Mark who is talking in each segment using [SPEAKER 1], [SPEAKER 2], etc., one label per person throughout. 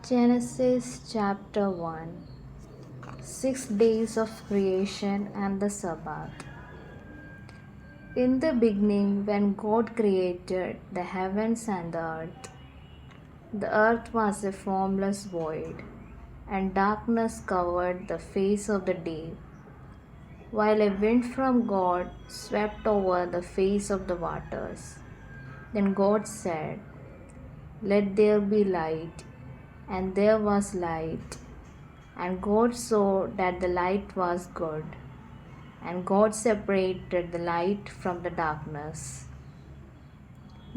[SPEAKER 1] Genesis chapter 1. 6 days of creation and the Sabbath. In the beginning, when God created the heavens and the earth was a formless void, and darkness covered the face of the deep, while a wind from God swept over the face of the waters. Then God said, "Let there be light," and there was light. And God saw that the light was good, and God separated the light from the darkness.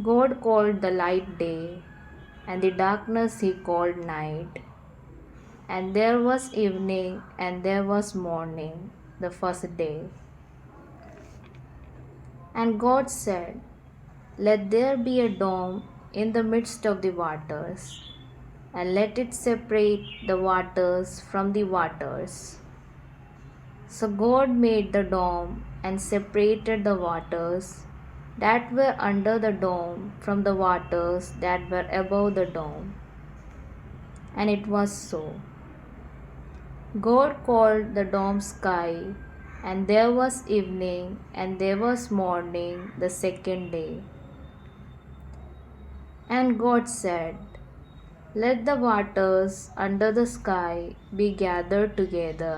[SPEAKER 1] God called the light day, and the darkness he called night. And there was evening, and there was morning, the first day. And God said, "Let there be a dome in the midst of the waters, and let it separate the waters from the waters." So God made the dome and separated the waters that were under the dome from the waters that were above the dome. And it was so. God called the dome sky, and there was evening, and there was morning, the second day. And God said, "Let the waters under the sky be gathered together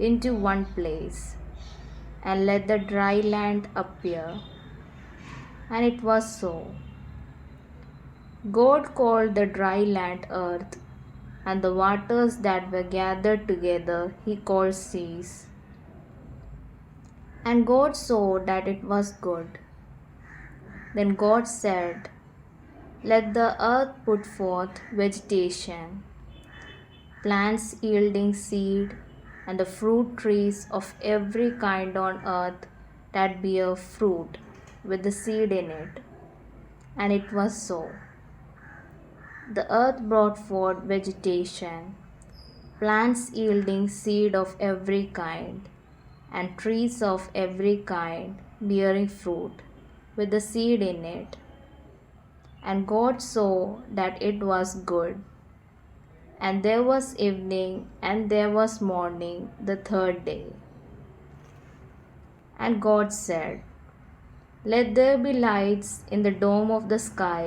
[SPEAKER 1] into one place, and let the dry land appear." And it was so. God called the dry land earth, and the waters that were gathered together he called seas. And God saw that it was good. Then God said, "Let the earth put forth vegetation, plants yielding seed, and the fruit trees of every kind on earth that bear fruit, with the seed in it." And it was so. The earth brought forth vegetation, plants yielding seed of every kind, and trees of every kind bearing fruit, with the seed in it. And God saw that it was good. And there was evening, and there was morning, the third day. And God said, "Let there be lights in the dome of the sky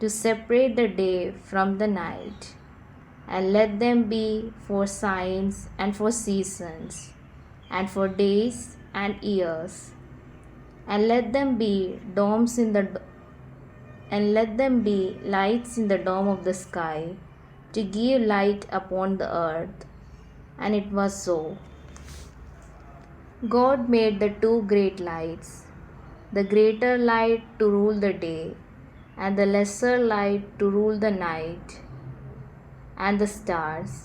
[SPEAKER 1] to separate the day from the night, and let them be for signs and for seasons, and for days and years. And let them be lights in the dome of the sky to give light upon the earth." And it was so. God made the two great lights, the greater light to rule the day, and the lesser light to rule the night, and the stars.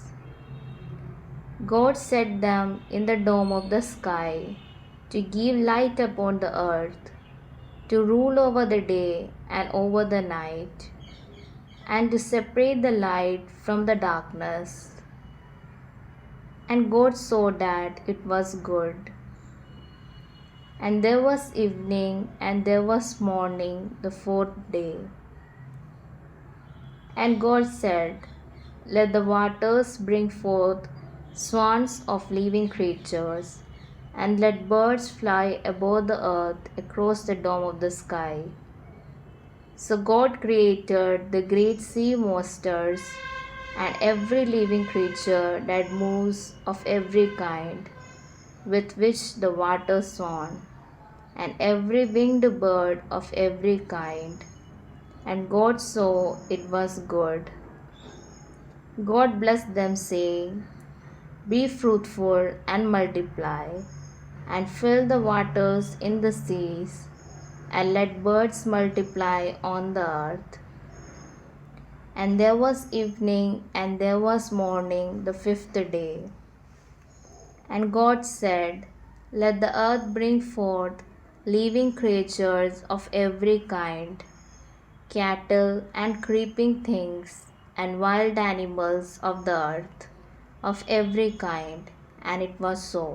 [SPEAKER 1] God set them in the dome of the sky to give light upon the earth, to rule over the day and over the night, and to separate the light from the darkness. And God saw that it was good. And there was evening, and there was morning, the fourth day. And God said, "Let the waters bring forth swarms of living creatures, and let birds fly above the earth across the dome of the sky." So God created the great sea monsters and every living creature that moves of every kind, with which the waters swam, and every winged bird of every kind. And God saw it was good. God blessed them, saying, "Be fruitful and multiply, and fill the waters in the seas, and let birds multiply on the earth." And there was evening, and there was morning, the fifth day. And God said, "Let the earth bring forth living creatures of every kind, cattle and creeping things, and wild animals of the earth, of every kind." And it was so.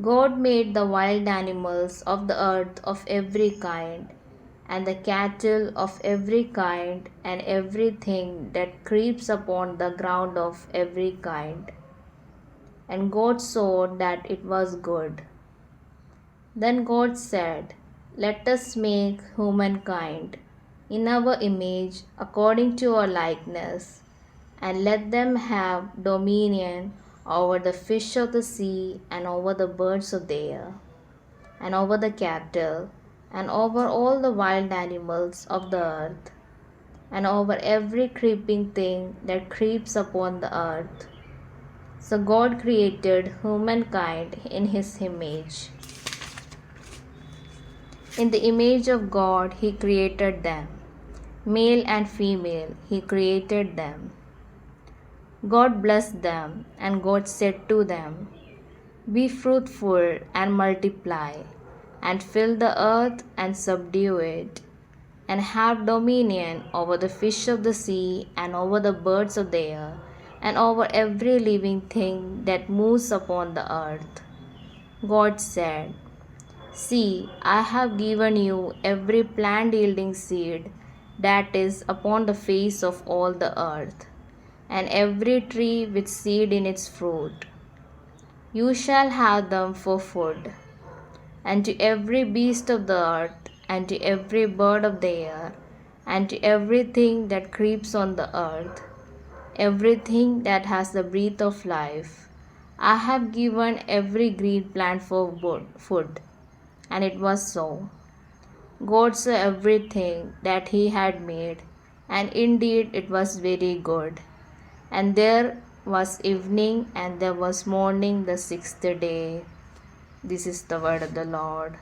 [SPEAKER 1] God made the wild animals of the earth of every kind, and the cattle of every kind, and everything that creeps upon the ground of every kind. And God saw that it was good. Then God said, let us make humankind in our image according to our likeness, and let them have dominion over the fish of the sea, and over the birds of the air, and over the cattle, and over all the wild animals of the earth, and over every creeping thing that creeps upon the earth. So God created humankind in his image. In the image of God he created them. Male and female he created them. God blessed them, and God said to them, be fruitful and multiply, and fill the earth and subdue it, and have dominion over the fish of the sea, and over the birds of the air, and over every living thing that moves upon the earth. God said, see, I have given you every plant yielding seed that is upon the face of all the earth, and every tree with seed in its fruit. You shall have them for food. And to every beast of the earth, and to every bird of the air, and to everything that creeps on the earth, everything that has the breath of life, I have given every green plant for food. And it was so. God saw everything that he had made, and indeed it was very good. And there was evening, and there was morning the sixth day. This is the word of the Lord.